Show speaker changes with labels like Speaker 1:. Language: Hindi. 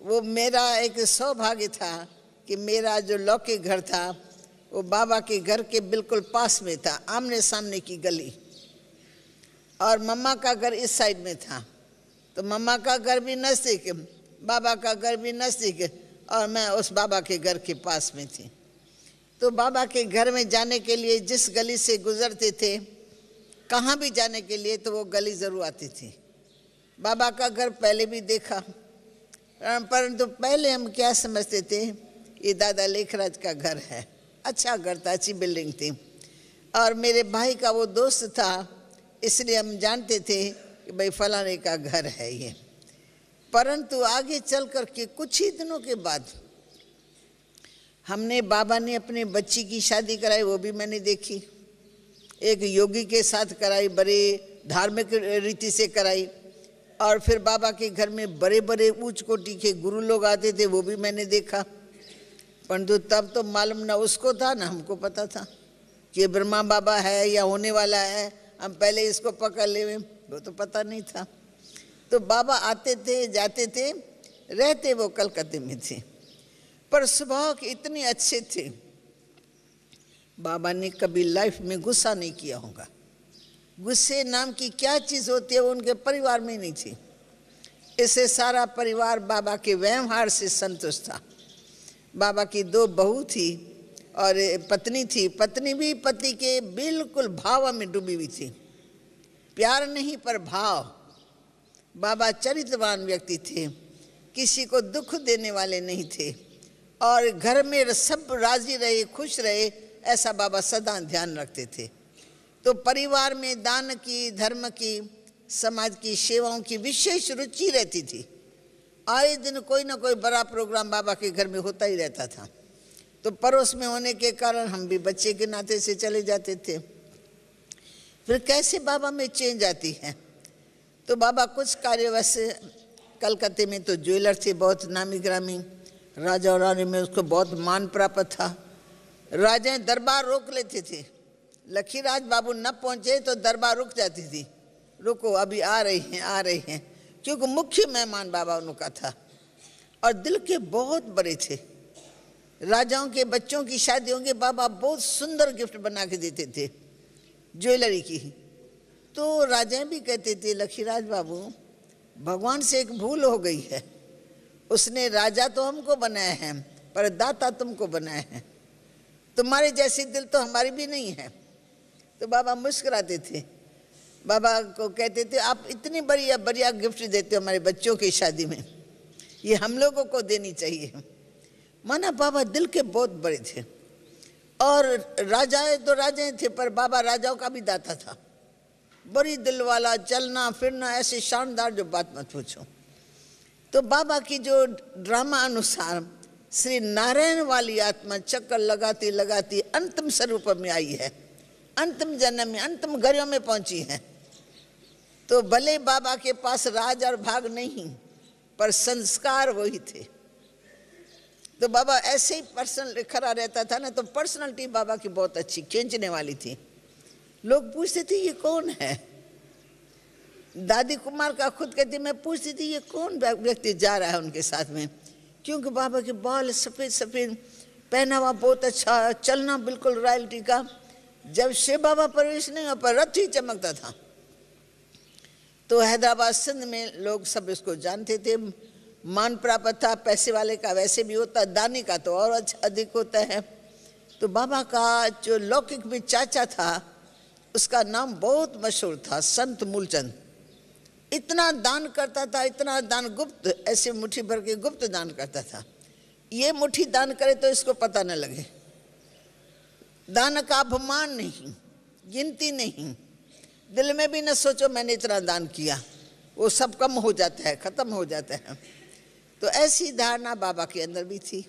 Speaker 1: वो मेरा एक सौभाग्य था कि मेरा जो लौकिक घर था वो बाबा के घर के बिल्कुल पास में था, आमने सामने की गली। और मम्मा का घर इस साइड में था, तो मम्मा का घर भी नज़दीक, बाबा का घर भी नज़दीक, और मैं उस बाबा के घर के पास में थी। तो बाबा के घर में जाने के लिए जिस गली से गुजरते थे, कहाँ भी जाने के लिए, तो वो गली ज़रूर आती थी। बाबा का घर पहले भी देखा, परंतु पहले हम क्या समझते थे, ये दादा लेखराज का घर है। अच्छा घर था, अच्छी बिल्डिंग थी, और मेरे भाई का वो दोस्त था, इसलिए हम जानते थे कि भाई फलाने का घर है ये। परंतु आगे चल कर के कुछ ही दिनों के बाद हमने, बाबा ने अपने बच्ची की शादी कराई, वो भी मैंने देखी। एक योगी के साथ कराई, बड़े धार्मिक रीति से कराई। और फिर बाबा के घर में बड़े बड़े ऊंच कोटि के गुरु लोग आते थे, वो भी मैंने देखा। परंतु तब तो मालूम ना उसको था ना हमको पता था कि ब्रह्मा बाबा है या होने वाला है, हम पहले इसको पकड़ ले, वो तो पता नहीं था। तो बाबा आते थे, जाते थे, रहते वो कलकत्ते में थे, पर स्वभाव के इतने अच्छे थे। बाबा ने कभी लाइफ में गुस्सा नहीं किया होगा। गुस्से नाम की क्या चीज़ होती है वो उनके परिवार में नहीं थी। इससे सारा परिवार बाबा के व्यवहार से संतुष्ट था। बाबा की 2 बहू थी और पत्नी थी। पत्नी भी पति के बिल्कुल भाव में डूबी हुई थी, प्यार नहीं पर भाव। बाबा चरित्रवान व्यक्ति थे, किसी को दुख देने वाले नहीं थे, और घर में सब राजी रहे, खुश रहे, ऐसा बाबा सदा ध्यान रखते थे। तो परिवार में दान की, धर्म की, समाज की सेवाओं की विशेष रुचि रहती थी। आए दिन कोई ना कोई बड़ा प्रोग्राम बाबा के घर में होता ही रहता था। तो पड़ोस में होने के कारण हम भी बच्चे के नाते से चले जाते थे। फिर कैसे बाबा में चेंज आती है, तो बाबा कुछ कार्यवश कलकत्ते में तो ज्वेलर थे, बहुत नामी ग्रामी, राजा और रानी में उसको बहुत मान प्राप्त था। राजाएं दरबार रोक लेते थे, लखीराज बाबू न पहुंचे तो दरबार रुक जाती थी, रुको अभी आ रही हैं, आ रही हैं, क्योंकि मुख्य मेहमान बाबा उनका था। और दिल के बहुत बड़े थे। राजाओं के बच्चों की शादियों के बाबा बहुत सुंदर गिफ्ट बना के देते थे, ज्वेलरी की। तो राजाएं भी कहते थे, लखीराज बाबू भगवान से एक भूल हो गई है, उसने राजा तो हमको बनाया है पर दाता तुमको बनाया है, तुम्हारे जैसी दिल तो हमारी भी नहीं है। तो बाबा मुस्कुराते थे, बाबा को कहते थे आप इतनी बढ़िया बढ़िया गिफ्ट देते हो हमारे बच्चों की शादी में, ये हम लोगों को देनी चाहिए। माना बाबा दिल के बहुत बड़े थे। और राजाएं तो राजाएं थे, पर बाबा राजाओं का भी दाता था, बड़ी दिल वाला, चलना फिरना ऐसे शानदार जो बात मत पूछो। तो बाबा की जो ड्रामा अनुसार श्री नारायण वाली आत्मा चक्कर लगाती लगाती अंतिम स्वरूप में आई है, अंतिम जन्म में, अंतिम घरों में पहुंची है। तो भले बाबा के पास राज और भाग नहीं, पर संस्कार वही थे। तो बाबा ऐसे ही पर्सनल खड़ा रहता था ना, तो पर्सनालिटी बाबा की बहुत अच्छी, खींचने वाली थी। लोग पूछते थे ये कौन है। दादी कुमार का खुद कहती, मैं पूछती थी ये कौन व्यक्ति जा रहा है उनके साथ में, क्योंकि बाबा के बाल सफ़ेद सफ़ेद, पहनावा बहुत अच्छा, चलना बिल्कुल रॉयल्टी का। जब शिव बाबा प्रवेश नहीं हो पर रथ ही चमकता था। तो हैदराबाद सिंध में लोग सब इसको जानते थे, मान प्राप्त था। पैसे वाले का वैसे भी होता, दानी का तो और अधिक होता है। तो बाबा का जो लौकिक में चाचा था, उसका नाम बहुत मशहूर था, संत मूलचंद। इतना दान करता था, इतना दान, गुप्त, ऐसे मुट्ठी भर के गुप्त दान करता था। ये मुट्ठी दान करे तो इसको पता न लगे। दान का अभिमान नहीं, गिनती नहीं, दिल में भी न सोचो मैंने इतना दान किया, वो सब कम हो जाता है, खत्म हो जाता है। तो ऐसी धारणा बाबा के अंदर भी थी।